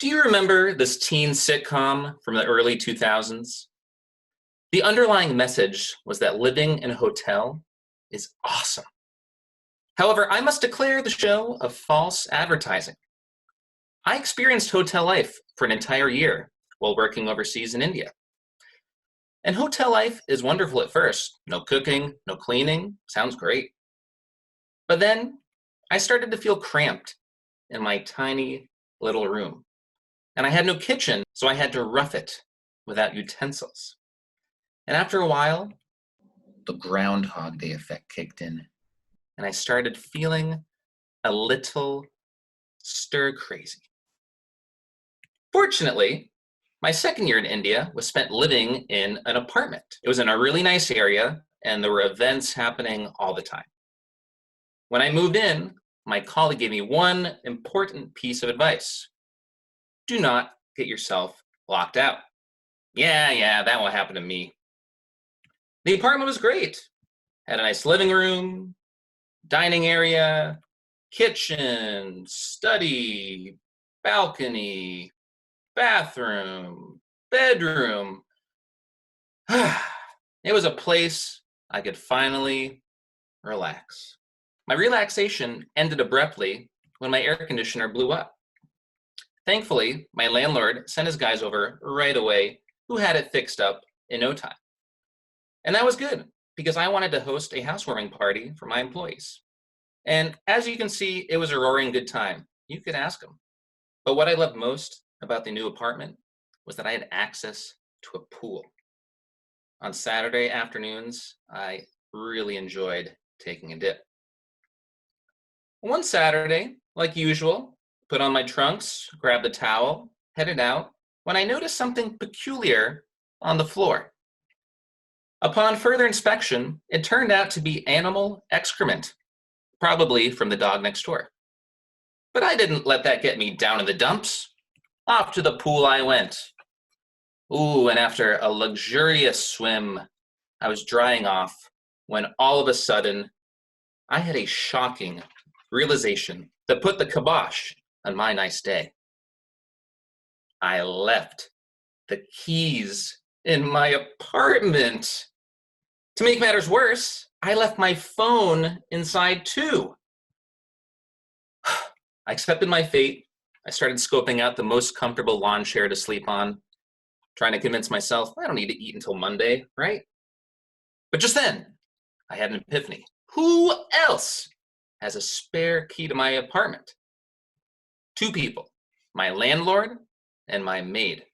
Do you remember this teen sitcom from the early 2000s? The underlying message was that living in a hotel is awesome. However, I must declare the show of false advertising. I experienced hotel life for an entire year while working overseas in India. And hotel life is wonderful at first. No cooking, no cleaning, sounds great. But then I started to feel cramped in my tiny little room. And I had no kitchen, so I had to rough it without utensils. And after a while, the Groundhog Day effect kicked in, and I started feeling a little stir crazy. Fortunately, my second year in India was spent living in an apartment. It was in a really nice area, and there were events happening all the time. When I moved in, my colleague gave me one important piece of advice. Do not get yourself locked out. Yeah, that won't happen to me. The apartment was great. Had a nice living room, dining area, kitchen, study, balcony, bathroom, bedroom. It was a place I could finally relax. My relaxation ended abruptly when my air conditioner blew up. Thankfully, my landlord sent his guys over right away who had it fixed up in no time. And that was good because I wanted to host a housewarming party for my employees. And as you can see, it was a roaring good time. You could ask them. But what I loved most about the new apartment was that I had access to a pool. On Saturday afternoons, I really enjoyed taking a dip. One Saturday, like usual, put on my trunks, grabbed the towel, headed out, when I noticed something peculiar on the floor. Upon further inspection, it turned out to be animal excrement, probably from the dog next door. But I didn't let that get me down in the dumps. Off to the pool I went. Ooh, and after a luxurious swim, I was drying off when all of a sudden, I had a shocking realization that put the kibosh on my nice day. I left the keys in my apartment. To make matters worse, I left my phone inside too. I accepted my fate. I started scoping out the most comfortable lawn chair to sleep on, trying to convince myself I don't need to eat until Monday, right? But just then, I had an epiphany. Who else has a spare key to my apartment? Two people, my landlord and my maid.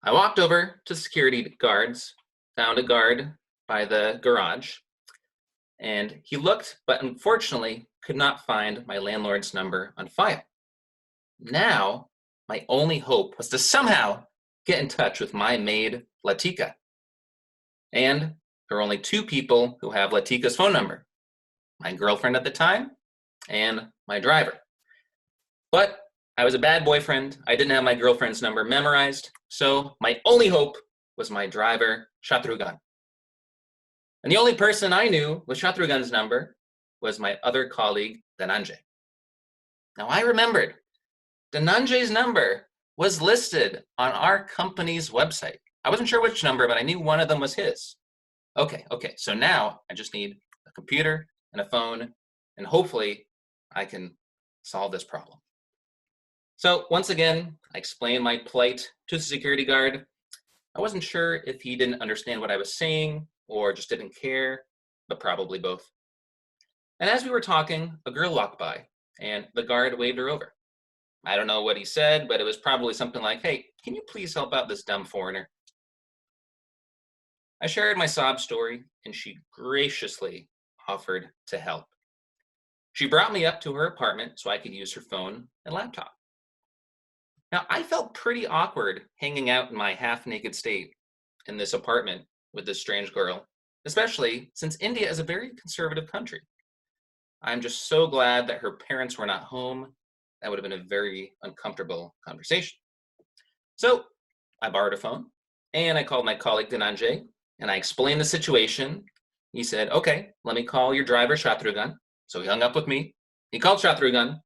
I walked over to security guards, found a guard by the garage, and he looked, but unfortunately could not find my landlord's number on file. Now, my only hope was to somehow get in touch with my maid, Latika. And there are only two people who have Latika's phone number, my girlfriend at the time and my driver. But I was a bad boyfriend. I didn't have my girlfriend's number memorized, so my only hope was my driver, Shatrughan. And the only person I knew with Shatrughan's number was my other colleague, Dhananjay. Now I remembered Dhananjay's number was listed on our company's website. I wasn't sure which number, but I knew one of them was his. Okay, so now I just need a computer and a phone, and hopefully I can solve this problem. So once again, I explained my plight to the security guard. I wasn't sure if he didn't understand what I was saying or just didn't care, but probably both. And as we were talking, a girl walked by and the guard waved her over. I don't know what he said, but it was probably something like, "Hey, can you please help out this dumb foreigner?" I shared my sob story and she graciously offered to help. She brought me up to her apartment so I could use her phone and laptop. Now, I felt pretty awkward hanging out in my half-naked state in this apartment with this strange girl, especially since India is a very conservative country. I'm just so glad that her parents were not home. That would have been a very uncomfortable conversation. So I borrowed a phone and I called my colleague Dhananjay and I explained the situation. He said, "Okay, let me call your driver Shatrughan." So he hung up with me. He called Shatrughan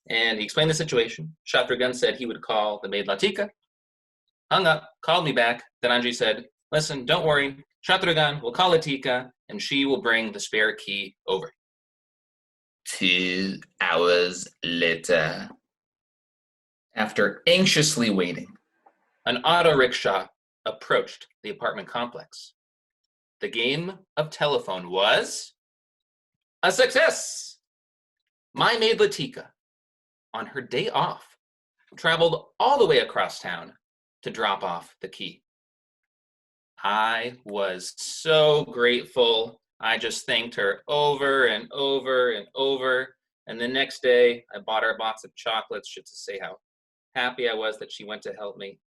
And he explained the situation. Shatragan said he would call the maid Latika, hung up, called me back. Then Anji said, listen, don't worry. Shatragan will call Latika, and she will bring the spare key over. 2 hours later. After anxiously waiting, an auto rickshaw approached the apartment complex. The game of telephone was a success. My maid Latika, on her day off, traveled all the way across town to drop off the key. I was so grateful. I just thanked her over and over and over. And the next day, I bought her a box of chocolates just to say how happy I was that she went to help me.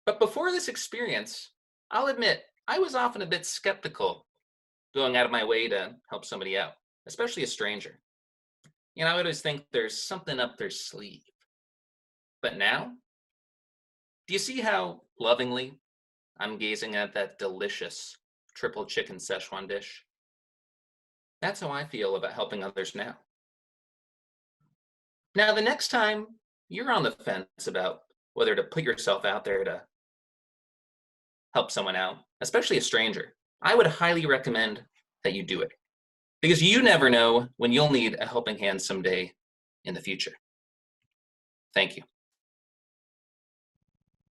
But before this experience, I'll admit, I was often a bit skeptical going out of my way to help somebody out, especially a stranger. You know, I always think there's something up their sleeve. But now, do you see how lovingly I'm gazing at that delicious triple chicken Szechuan dish? That's how I feel about helping others now. Now, the next time you're on the fence about whether to put yourself out there to help someone out, especially a stranger, I would highly recommend that you do it. Because you never know when you'll need a helping hand someday in the future. Thank you.